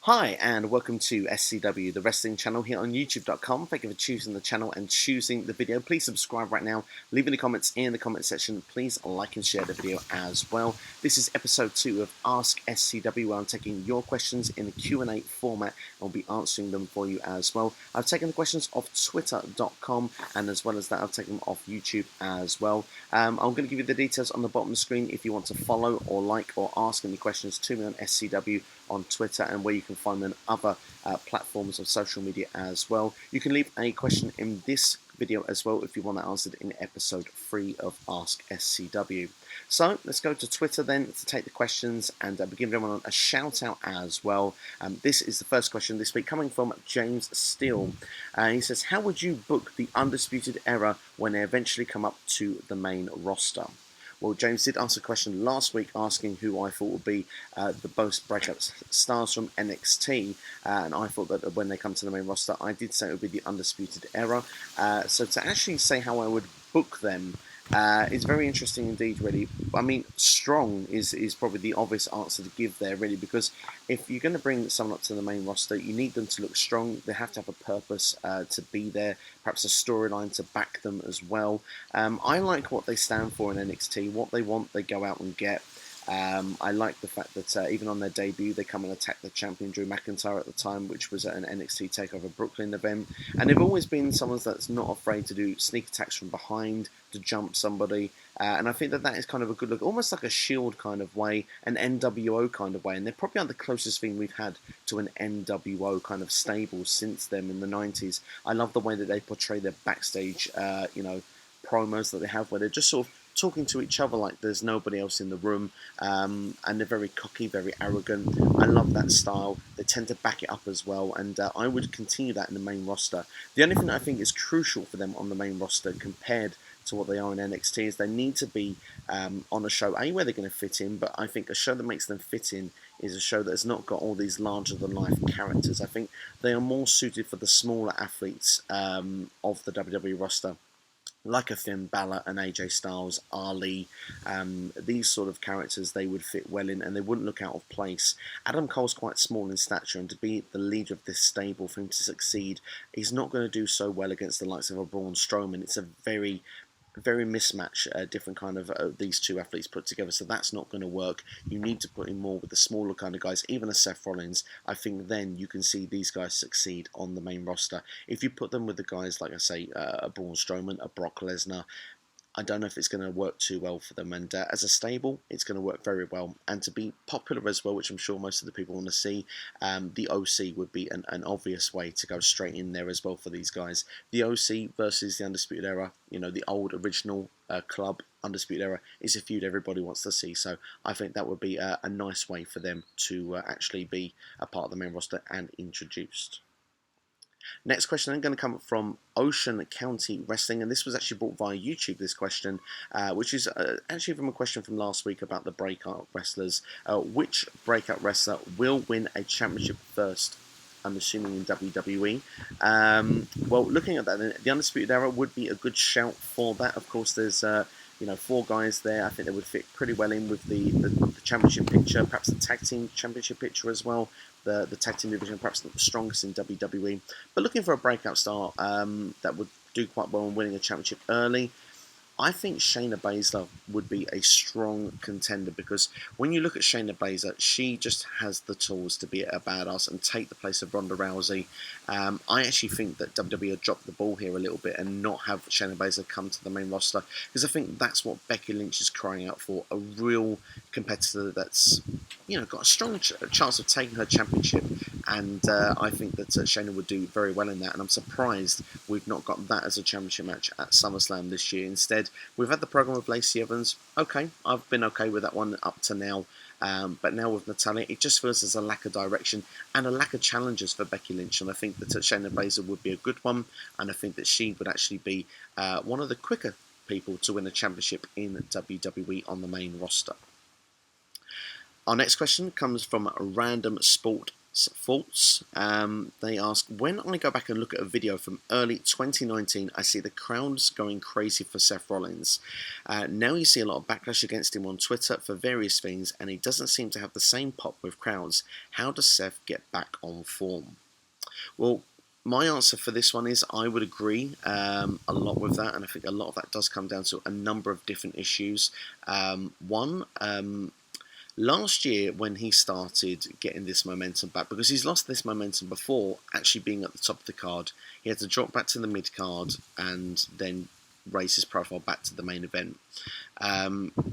Hi and welcome to SCW The Wrestling Channel here on YouTube.com. Thank you for choosing the channel and choosing the video. Please subscribe right now. Leave any comments in the comment section. Please like and share the video as well. This is episode 2 of Ask SCW, where I'm taking your questions in a Q&A format. I'll be answering them for you as well. I've taken the questions off Twitter.com, and as well as that I've taken them off YouTube as well. I'm going to give you the details on the bottom of the screen if you want to follow or like or ask any questions to me on SCW on Twitter, and where you can find them on other platforms of social media as well. You can leave a question in this video as well if you want that answered in episode 3 of Ask SCW. So let's go to Twitter then to take the questions and give everyone a shout out as well. This is the first question this week coming from James Steele. He says, how would you book the Undisputed Era when they eventually come up to the main roster? Well, James did ask a question last week asking who I thought would be the most breakout stars from NXT, and I thought that when they come to the main roster, I did say it would be the Undisputed Era. So to actually say how I would book them is very interesting indeed, really. I mean, strong is probably the obvious answer to give there, really, because if you're going to bring someone up to the main roster, you need them to look strong. They have to have a purpose to be there, perhaps a storyline to back them as well. I like what they stand for in NXT. What they want, they go out and get. I like the fact that even on their debut, they come and attack the champion Drew McIntyre at the time, which was at an NXT TakeOver Brooklyn event. And they've always been someone that's not afraid to do sneak attacks from behind, to jump somebody. And I think that is kind of a good look, almost like a Shield kind of way, an NWO kind of way. And they're probably the closest thing we've had to an NWO kind of stable since them in the 90s. I love the way that they portray their backstage, promos that they have, where they're just sort of talking to each other like there's nobody else in the room, and they're very cocky, very arrogant. I love that style. They tend to back it up as well, and I would continue that in the main roster. The only thing that I think is crucial for them on the main roster compared to what they are in NXT is they need to be on a show, where they're going to fit in, but I think a show that makes them fit in is a show that has not got all these larger-than-life characters. I think they are more suited for the smaller athletes of the WWE roster, like a Finn Balor and AJ Styles, Ali, these sort of characters they would fit well in, and they wouldn't look out of place. Adam Cole's quite small in stature, and to be the leader of this stable, for him to succeed, he's not going to do so well against the likes of a Braun Strowman. It's a very mismatch, different kind of these two athletes put together, so that's not going to work. You need to put in more with the smaller kind of guys, even a Seth Rollins. I think then you can see these guys succeed on the main roster. If you put them with the guys, like I say, a Braun Strowman, a Brock Lesnar, I don't know if it's going to work too well for them, and as a stable, it's going to work very well. And to be popular as well, which I'm sure most of the people want to see, the OC would be an obvious way to go straight in there as well for these guys. The OC versus the Undisputed Era, the old original club, Undisputed Era, is a feud everybody wants to see, so I think that would be a nice way for them to actually be a part of the main roster and introduced. Next question I'm going to come from Ocean County Wrestling, and this was actually brought via YouTube, this question, which is actually from a question from last week about the breakout wrestlers. Which breakout wrestler will win a championship first? I'm assuming in WWE. Well, looking at that, the Undisputed Era would be a good shout for that. Of course, there's 4 guys there. I think they would fit pretty well in with the championship picture, perhaps the tag team championship picture as well. The tag team division, perhaps not the strongest in WWE. But looking for a breakout star that would do quite well in winning a championship early, I think Shayna Baszler would be a strong contender, because when you look at Shayna Baszler, she just has the tools to be a badass and take the place of Ronda Rousey. I actually think that WWE have dropped the ball here a little bit and not have Shayna Baszler come to the main roster, because I think that's what Becky Lynch is crying out for, a real competitor that's got a strong chance of taking her championship, and I think that Shayna would do very well in that, and I'm surprised we've not got that as a championship match at SummerSlam this year. Instead, we've had the program with Lacey Evans. Okay, I've been okay with that one up to now. But now with Natalya, it just feels there's a lack of direction and a lack of challenges for Becky Lynch. And I think that Shayna Baszler would be a good one. And I think that she would actually be one of the quicker people to win a championship in WWE on the main roster. Our next question comes from Random Sport Chat's thoughts. They ask, when I go back and look at a video from early 2019, I see the crowds going crazy for Seth Rollins. Now you see a lot of backlash against him on Twitter for various things, and he doesn't seem to have the same pop with crowds. How does Seth get back on form? Well, my answer for this one is I would agree a lot with that, and I think a lot of that does come down to a number of different issues. One, last year when he started getting this momentum back, because he's lost this momentum before actually being at the top of the card, he had to drop back to the mid card and then raise his profile back to the main event.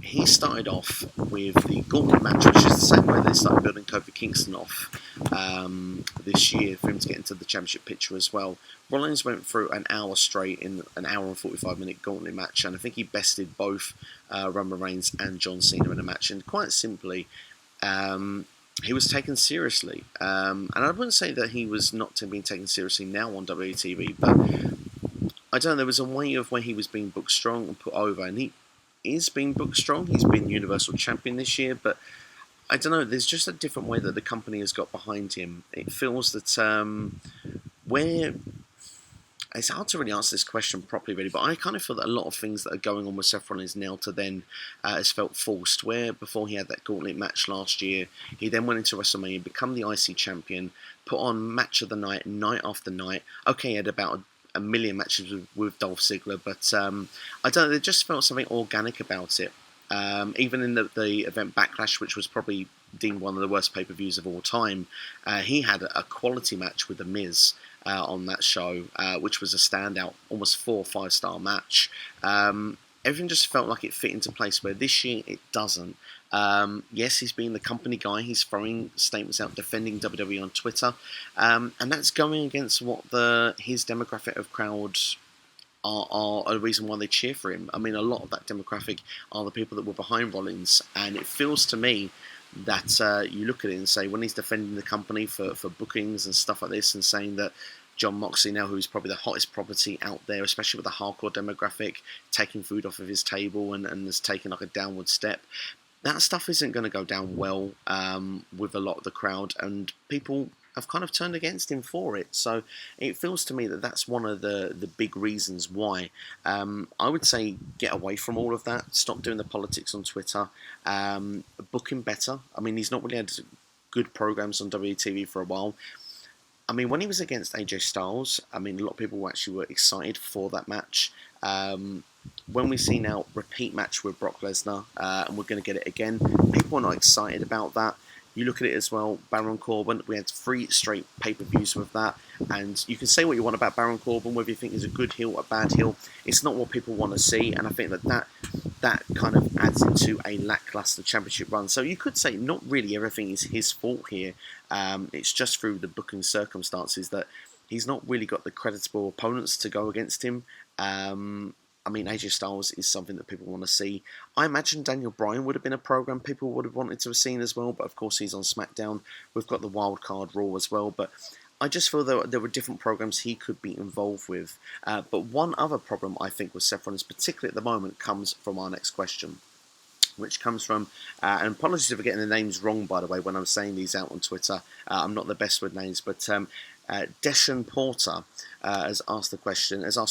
He started off with the gauntlet match, which is the same way they started building Kofi Kingston off this year for him to get into the championship picture as well. Rollins went through an hour straight in an hour and 45-minute gauntlet match, and I think he bested both Roman Reigns and John Cena in a match. And quite simply, he was taken seriously. And I wouldn't say that he was not being taken seriously now on WTV, but I don't know, there was a way of where he was being booked strong and put over, and he is being booked strong. He's been Universal Champion this year, but I don't know, there's just a different way that the company has got behind him. It feels that where... It's hard to really answer this question properly, really, but I kind of feel that a lot of things that are going on with Seth Rollins now to then has felt forced. Where before he had that gauntlet match last year, he then went into WrestleMania, become the IC champion, put on match of the night, night after night. Okay, he had about a million matches with Dolph Ziggler, but I don't know, it just felt something organic about it. Even in the event Backlash, which was probably deemed one of the worst pay-per-views of all time, he had a quality match with The Miz on that show, which was a standout, almost 4 or 5 star match. Everything just felt like it fit into place, where this year it doesn't. Yes, he's being the company guy, he's throwing statements out defending WWE on Twitter, and that's going against what his demographic of crowds are a reason why they cheer for him. I mean, a lot of that demographic are the people that were behind Rollins, and it feels to me that you look at it and say, when he's defending the company for bookings and stuff like this, and saying that John Moxley now, who's probably the hottest property out there, especially with the hardcore demographic, taking food off of his table and has taken like a downward step, that stuff isn't going to go down well with a lot of the crowd, and people have kind of turned against him for it. So it feels to me that that's one of the big reasons why. I would say get away from all of that. Stop doing the politics on Twitter. Book him better. I mean, he's not really had good programs on WTV for a while. I mean, when he was against AJ Styles, I mean, a lot of people actually were excited for that match. When we see now repeat match with Brock Lesnar, and we're going to get it again, people are not excited about that. You look at it as well, Baron Corbin, we had 3 straight pay-per-views with that, and you can say what you want about Baron Corbin, whether you think he's a good heel or a bad heel, it's not what people want to see, and I think that kind of adds into a lackluster championship run. So you could say not really everything is his fault here, it's just through the booking circumstances that he's not really got the creditable opponents to go against him. I mean, AJ Styles is something that people want to see. I imagine Daniel Bryan would have been a program people would have wanted to have seen as well, but of course he's on SmackDown. We've got the Wild Card Raw as well, but I just feel there were different programs he could be involved with. But one other problem I think with Seth Rollins, particularly at the moment, comes from our next question, which comes from, and apologies if I'm getting the names wrong, by the way, when I'm saying these out on Twitter. I'm not the best with names, but Deshaun Porter has asked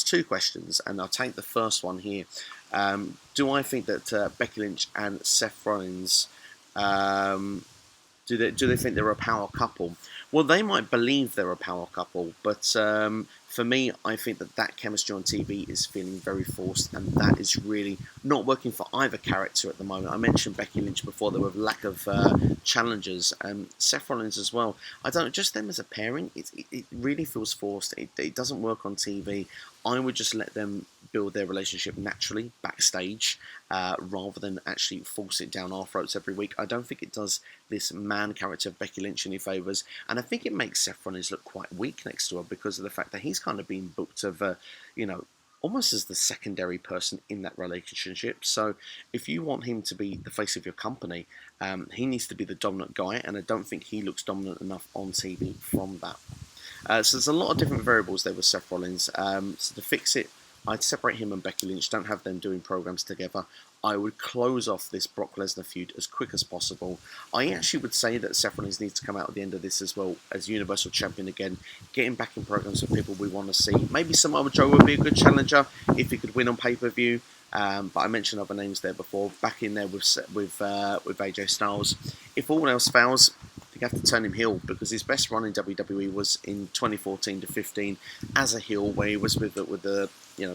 2 questions, and I'll take the first one here. Do I think that Becky Lynch and Seth Rollins, do they think they're a power couple? Well, they might believe they're a power couple, but for me, I think that chemistry on TV is feeling very forced, and that is really not working for either character at the moment. I mentioned Becky Lynch before, there were lack of challengers, and Seth Rollins as well. I don't know, just them as a pairing, it really feels forced. It doesn't work on TV. I would just let them build their relationship naturally backstage, rather than actually force it down our throats every week. I don't think it does this man character of Becky Lynch any favours, and I think it makes Seth Rollins look quite weak next to her because of the fact that he's kind of been booked of, almost as the secondary person in that relationship. So if you want him to be the face of your company, he needs to be the dominant guy, and I don't think he looks dominant enough on TV from that. So there's a lot of different variables there with Seth Rollins. So to fix it, I'd separate him and Becky Lynch, don't have them doing programs together. I would close off this Brock Lesnar feud as quick as possible. I actually would say that Seth Rollins needs to come out at the end of this as well as Universal Champion again, getting back in programs with people we want to see. Maybe Samoa Joe would be a good challenger if he could win on pay-per-view. But I mentioned other names there before. Back in there with AJ Styles. If all else fails, you have to turn him heel, because his best run in WWE was in 2014 to 15 as a heel, where he was with the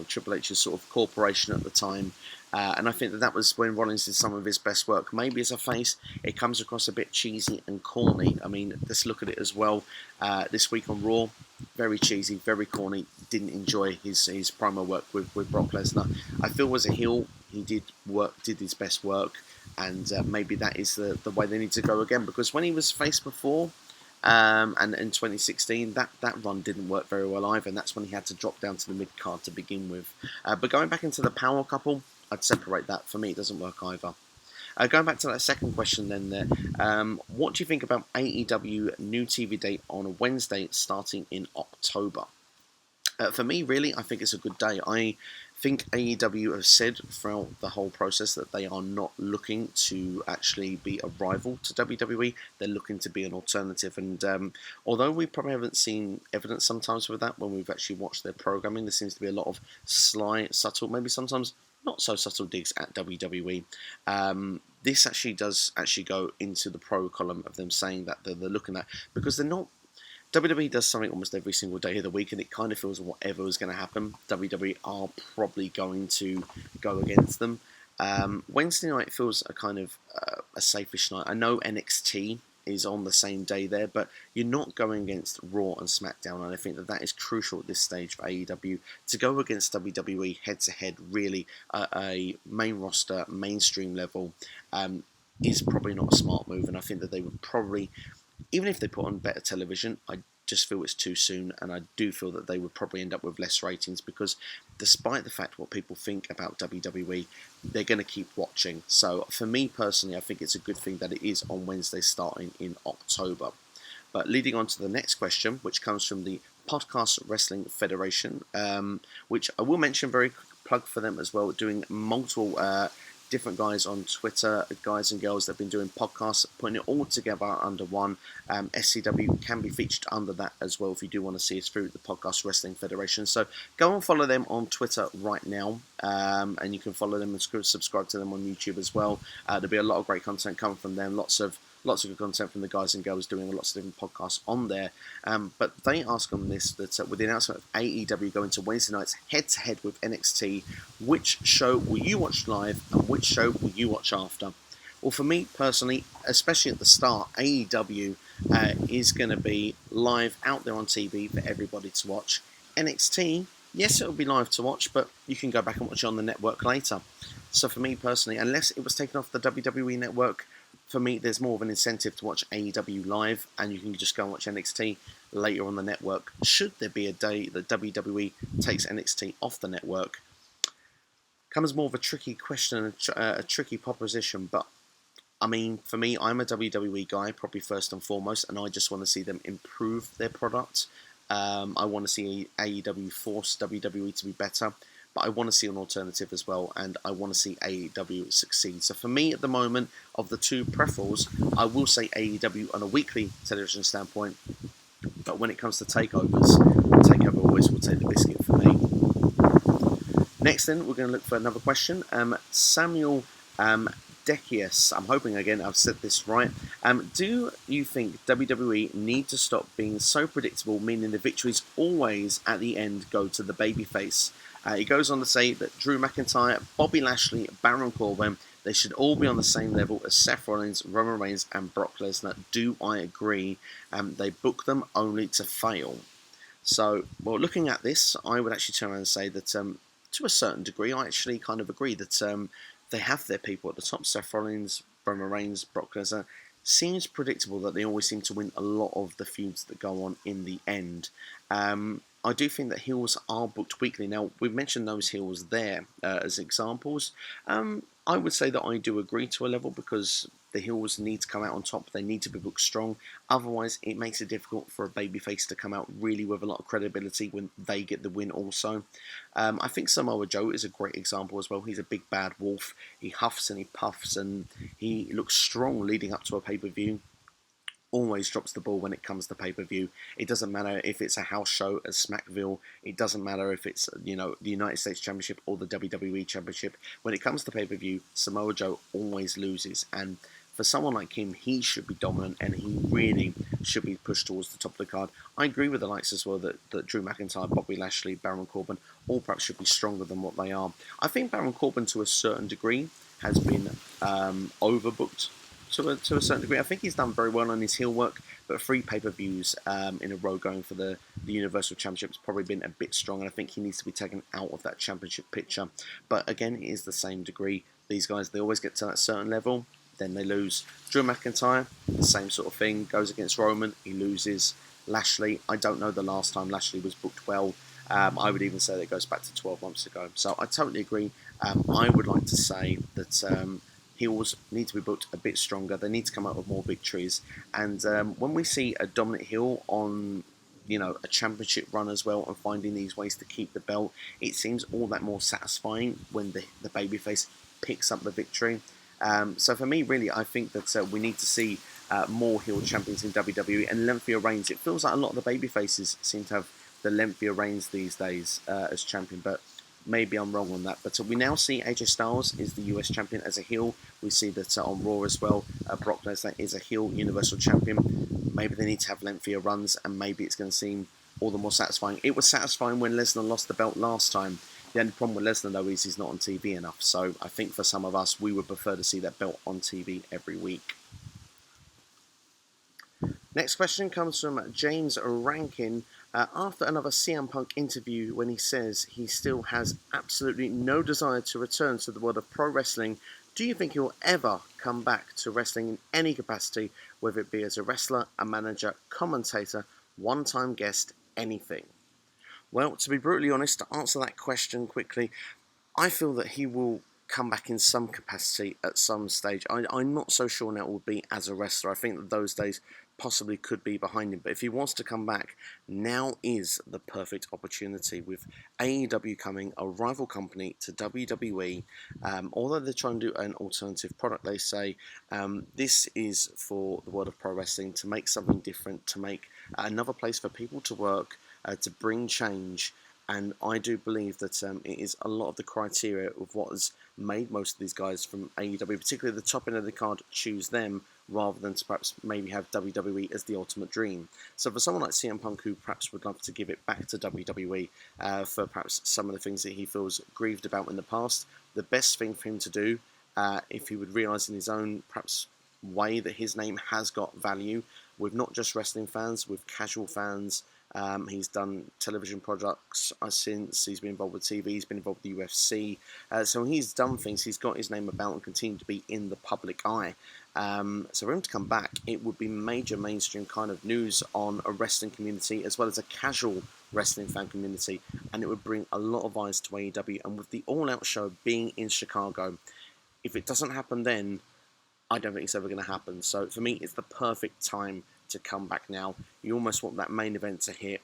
Triple H's sort of corporation at the time. And I think that was when Rollins did some of his best work. Maybe as a face, it comes across a bit cheesy and corny. I mean, let's look at it as well. This week on Raw, very cheesy, very corny. Didn't enjoy his promo work with Brock Lesnar. I feel as a heel, he did his best work, and maybe that is the way they need to go again. Because when he was face before, and in 2016, that run didn't work very well either, and that's when he had to drop down to the mid card to begin with. But going back into the power couple, I'd separate that. For me, it doesn't work either. Going back to that second question then there, what do you think about AEW new TV date on Wednesday starting in October? For me, really, I think it's a good day. I think AEW have said throughout the whole process that they are not looking to actually be a rival to WWE. They're looking to be an alternative. And although we probably haven't seen evidence sometimes with that when we've actually watched their programming, there seems to be a lot of sly, subtle, maybe sometimes not so subtle digs at WWE. This actually does go into the pro column of them saying that they're looking at, because they're not. WWE does something almost every single day of the week, and it kind of feels whatever is going to happen, WWE are probably going to go against them. Wednesday night feels a kind of a safe-ish night. I know NXT is on the same day there, but you're not going against Raw and SmackDown, and I think that is crucial at this stage for AEW to go against WWE head-to-head, really at a main roster, mainstream level, is probably not a smart move, and I think that they would probably, even if they put on better television, I just feel it's too soon, and I do feel that they would probably end up with less ratings, because despite the fact what people think about WWE, they're going to keep watching. So for me personally, I think it's a good thing that it is on Wednesday starting in October. But leading on to the next question, which comes from the Podcast Wrestling Federation, which I will mention, very quick plug for them as well, doing multiple different guys on Twitter, guys and girls that have been doing podcasts, putting it all together under one. SCW can be featured under that as well if you do want to see us through the Podcast Wrestling Federation. So go and follow them on Twitter right now, and you can follow them and subscribe to them on YouTube as well. There'll be a lot of great content coming from them, lots of good content from the guys and girls doing lots of different podcasts on there. But they ask on this that with the announcement of AEW going to Wednesday nights head-to-head with NXT, which show will you watch live and which show will you watch after? Well, for me personally, especially at the start, AEW is going to be live out there on TV for everybody to watch. NXT, yes, it'll be live to watch, but you can go back and watch it on the network later. So for me personally, unless it was taken off the WWE network, for me, there's more of an incentive to watch AEW live, and you can just go and watch NXT later on the network. Should there be a day that WWE takes NXT off the network, comes more of a tricky question, a tricky proposition, but I mean, for me, I'm a WWE guy, probably first and foremost, and I just want to see them improve their product. I want to see AEW force WWE to be better, but I want to see an alternative as well, and I want to see AEW succeed. So for me, at the moment, of the two preferals, I will say AEW on a weekly television standpoint, but when it comes to takeovers, TakeOver always will take the biscuit for me. Next then, we're going to look for another question. Samuel Decius, I'm hoping again I've said this right. Do you think WWE need to stop being so predictable, meaning the victories always at the end go to the babyface? He goes on to say that Drew McIntyre, Bobby Lashley, Baron Corbin, they should all be on the same level as Seth Rollins, Roman Reigns and Brock Lesnar. Do I agree? They book them only to fail. So, well, looking at this, I would actually turn around and say that to a certain degree, I actually kind of agree that they have their people at the top. Seth Rollins, Roman Reigns, Brock Lesnar. Seems predictable that they always seem to win a lot of the feuds that go on in the end. I do think that heels are booked weekly. Now, we've mentioned those heels there as examples. I would say that I do agree to a level because the heels need to come out on top. They need to be booked strong. Otherwise, it makes it difficult for a babyface to come out really with a lot of credibility when they get the win also. I think Samoa Joe is a great example as well. He's a big bad wolf. He huffs and he puffs and he looks strong leading up to a pay-per-view. Always drops the ball when it comes to pay-per-view. It doesn't matter if it's a house show at Smackville. It doesn't matter if it's, the United States Championship or the WWE Championship. When it comes to pay-per-view, Samoa Joe always loses. And for someone like him, he should be dominant and he really should be pushed towards the top of the card. I agree with the likes as well that Drew McIntyre, Bobby Lashley, Baron Corbin all perhaps should be stronger than what they are. I think Baron Corbin to a certain degree has been overbooked to a certain degree. I think he's done very well on his heel work, but 3 pay-per-views in a row going for the Universal Championship has probably been a bit strong, and I think he needs to be taken out of that championship picture. But again, it is the same degree. These guys, they always get to that certain level, then they lose. Drew McIntyre, the same sort of thing, goes against Roman, he loses. Lashley, I don't know the last time Lashley was booked well. I would even say that it goes back to 12 months ago. So I totally agree. I would like to say that heels need to be booked a bit stronger. They need to come out with more victories. And when we see a dominant heel on, a championship run as well and finding these ways to keep the belt, it seems all that more satisfying when the babyface picks up the victory. So for me, really, I think that we need to see more heel champions in WWE and lengthier reigns. It feels like a lot of the babyfaces seem to have the lengthier reigns these days as champion, but maybe I'm wrong on that. But we now see AJ Styles is the US champion as a heel. We see that on Raw as well, Brock Lesnar is a heel Universal champion. Maybe they need to have lengthier runs, and maybe it's going to seem all the more satisfying. It was satisfying when Lesnar lost the belt last time. The only problem with Lesnar, though, is he's not on TV enough. So I think for some of us, we would prefer to see that belt on TV every week. Next question comes from James Rankin. After another CM Punk interview when he says he still has absolutely no desire to return to the world of pro wrestling, do you think he'll ever come back to wrestling in any capacity, whether it be as a wrestler, a manager, commentator, one-time guest, anything? Well, to be brutally honest, to answer that question quickly, I feel that he will come back in some capacity at some stage. I'm not so sure now it will be as a wrestler. I think that those days possibly could be behind him. But if he wants to come back, now is the perfect opportunity with AEW coming, a rival company to WWE. Although they're trying to do an alternative product, they say this is for the world of pro wrestling to make something different, to make another place for people to work, to bring change. And I do believe that it is a lot of the criteria of what has made most of these guys from AEW, particularly the top end of the card, choose them rather than to perhaps maybe have WWE as the ultimate dream. So for someone like CM Punk, who perhaps would love to give it back to WWE for perhaps some of the things that he feels grieved about in the past, the best thing for him to do, if he would realise in his own perhaps way that his name has got value with not just wrestling fans, with casual fans. He's done television products since, he's been involved with TV, he's been involved with the UFC, so he's done things, he's got his name about and continue to be in the public eye. So for him to come back, it would be major mainstream kind of news on a wrestling community as well as a casual wrestling fan community, and it would bring a lot of eyes to AEW. And with the All Out show being in Chicago, if it doesn't happen then, I don't think it's ever going to happen. So for me, it's the perfect time to come back now. You almost want that main event to hit,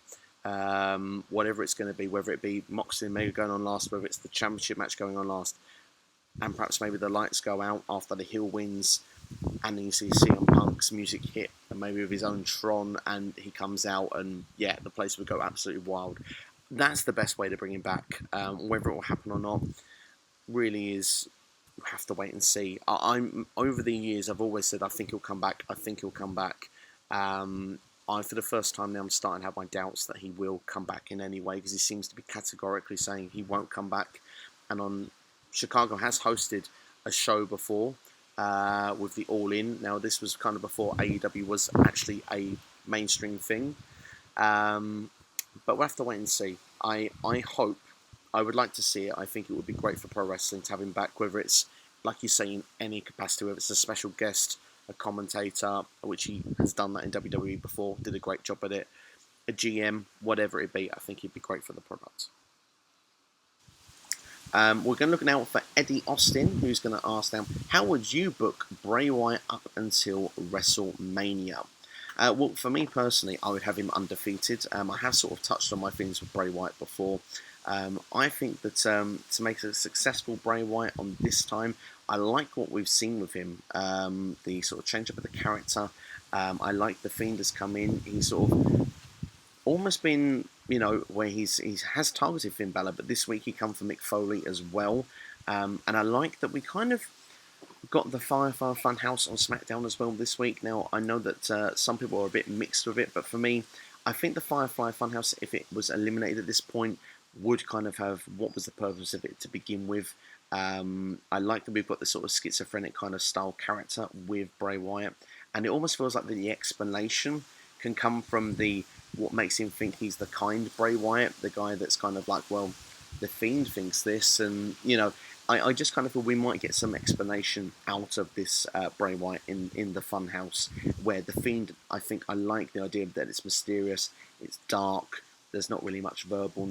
whatever it's going to be, whether it be Moxley and Mega going on last, whether it's the championship match going on last, and perhaps maybe the lights go out after the heel wins, and then you see CM Punk's music hit, and maybe with his own Tron, and he comes out, and yeah, the place would go absolutely wild. That's the best way to bring him back. Whether it will happen or not really is, you have to wait and see. I'm over the years, I've always said I think he'll come back. I think he'll come back. For the first time now, I'm starting to have my doubts that he will come back in any way, because he seems to be categorically saying he won't come back. And Chicago has hosted a show before with the All In. Now, this was kind of before AEW was actually a mainstream thing. But we'll have to wait and see. I hope, I would like to see it. I think it would be great for pro wrestling to have him back, whether it's, like you say, in any capacity, whether it's a special guest, a commentator, which he has done that in WWE before, did a great job at it, a GM, whatever it be. I think he'd be great for the product. We're going to look now for Eddie Austin, who's going to ask now, how would you book Bray Wyatt up until WrestleMania? Well, for me personally, I would have him undefeated. I have sort of touched on my feelings with Bray Wyatt before. I think that to make a successful Bray Wyatt on this time, I like what we've seen with him. The sort of change up of the character. I like the Fiend has come in. He's sort of almost been, you know, where he has targeted Finn Balor, but this week he come for Mick Foley as well. And I like that we kind of got the Firefly Funhouse on SmackDown as well this week. Now, I know that some people are a bit mixed with it, but for me, I think the Firefly Funhouse, if it was eliminated at this point, would kind of have what was the purpose of it to begin with. I like that we've got this sort of schizophrenic kind of style character with Bray Wyatt, and it almost feels like the explanation can come from what makes him think he's the kind Bray Wyatt, the guy that's kind of like, well, the Fiend thinks this, and, you know, I just kind of feel we might get some explanation out of this Bray Wyatt in the Funhouse, where the Fiend, I think I like the idea that it's mysterious, it's dark, there's not really much verbal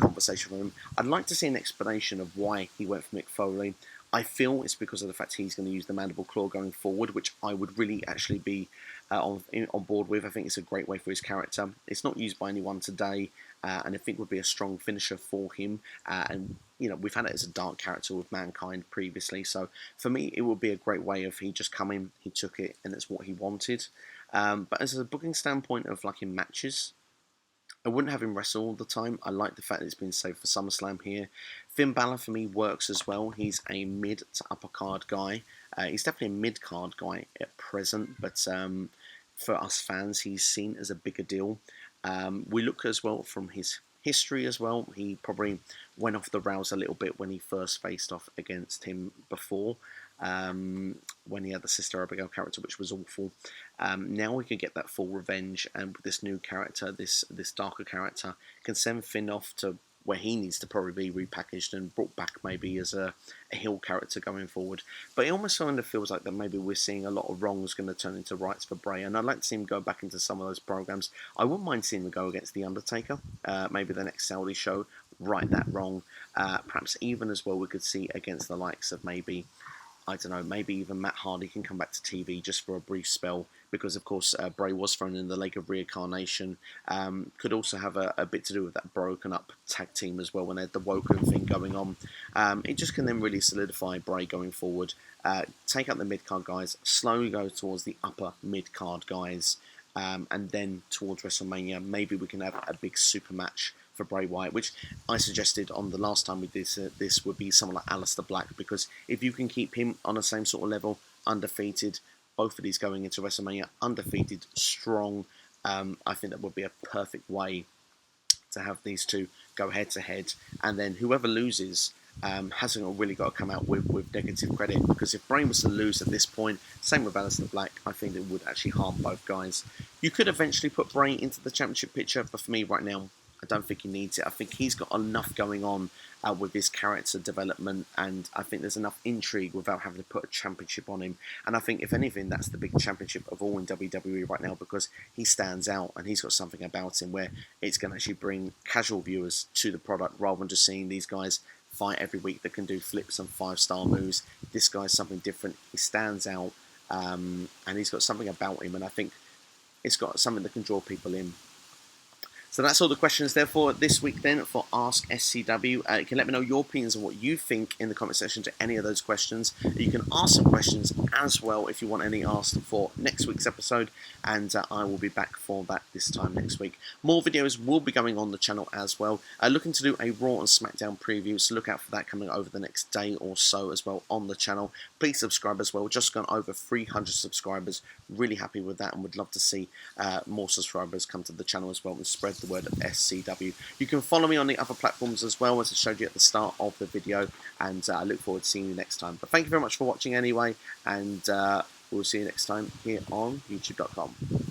conversation with him. I'd like to see an explanation of why he went for Mick Foley. I feel it's because of the fact he's going to use the Mandible Claw going forward, which I would really actually be on board with. I think it's a great way for his character. It's not used by anyone today, and I think would be a strong finisher for him. And, you know, we've had it as a dark character with Mankind previously. So for me, it would be a great way of he just come in, he took it, and it's what he wanted. But as a booking standpoint of like in matches, I wouldn't have him wrestle all the time. I like the fact that it's been saved for SummerSlam here. Finn Balor for me works as well. He's a mid to upper card guy. He's definitely a mid card guy at present, but for us fans, he's seen as a bigger deal. We look as well from his history as well. He probably went off the rails a little bit when he first faced off against him before. When he had the Sister Abigail character, which was awful. Now we can get that full revenge, and with this new character, this darker character, can send Finn off to where he needs to probably be repackaged and brought back maybe as a heel character going forward. But it almost kind of feels like that maybe we're seeing a lot of wrongs going to turn into rights for Bray, and I'd like to see him go back into some of those programs. I wouldn't mind seeing him go against The Undertaker, maybe the next Saudi show, right that wrong. Perhaps even as well we could see against the likes of maybe, I don't know, maybe even Matt Hardy can come back to TV just for a brief spell, because of course Bray was thrown in the Lake of Reincarnation. Could also have a bit to do with that broken up tag team as well when they had the Woken thing going on. It just can then really solidify Bray going forward. Take out the mid-card guys, slowly go towards the upper mid-card guys, and then towards WrestleMania, maybe we can have a big super match for Bray Wyatt, which I suggested on the last time we did this would be someone like Aleister Black, because if you can keep him on the same sort of level, undefeated, both of these going into WrestleMania, undefeated, strong, I think that would be a perfect way to have these two go head to head, and then whoever loses hasn't really got to come out with negative credit, because if Bray was to lose at this point, same with Aleister Black, I think it would actually harm both guys. You could eventually put Bray into the championship picture, but for me right now, I don't think he needs it. I think he's got enough going on with his character development, and I think there's enough intrigue without having to put a championship on him. And I think, if anything, that's the big championship of all in WWE right now, because he stands out and he's got something about him where it's going to actually bring casual viewers to the product rather than just seeing these guys fight every week that can do flips and 5-star moves. This guy's something different. He stands out, and he's got something about him, and I think it's got something that can draw people in. So that's all the questions there for this week then for Ask SCW. You can let me know your opinions on what you think in the comment section to any of those questions. You can ask some questions as well if you want any asked for next week's episode, and I will be back for that this time next week. More videos will be going on the channel as well. Looking to do a Raw and SmackDown preview, so look out for that coming over the next day or so as well on the channel. Please subscribe as well. We've just gone over 300 subscribers. Really happy with that, and would love to see more subscribers come to the channel as well and spread the word of SCW. You can follow me on the other platforms as well, as I showed you at the start of the video, and I look forward to seeing you next time. But thank you very much for watching anyway, and we'll see you next time here on YouTube.com.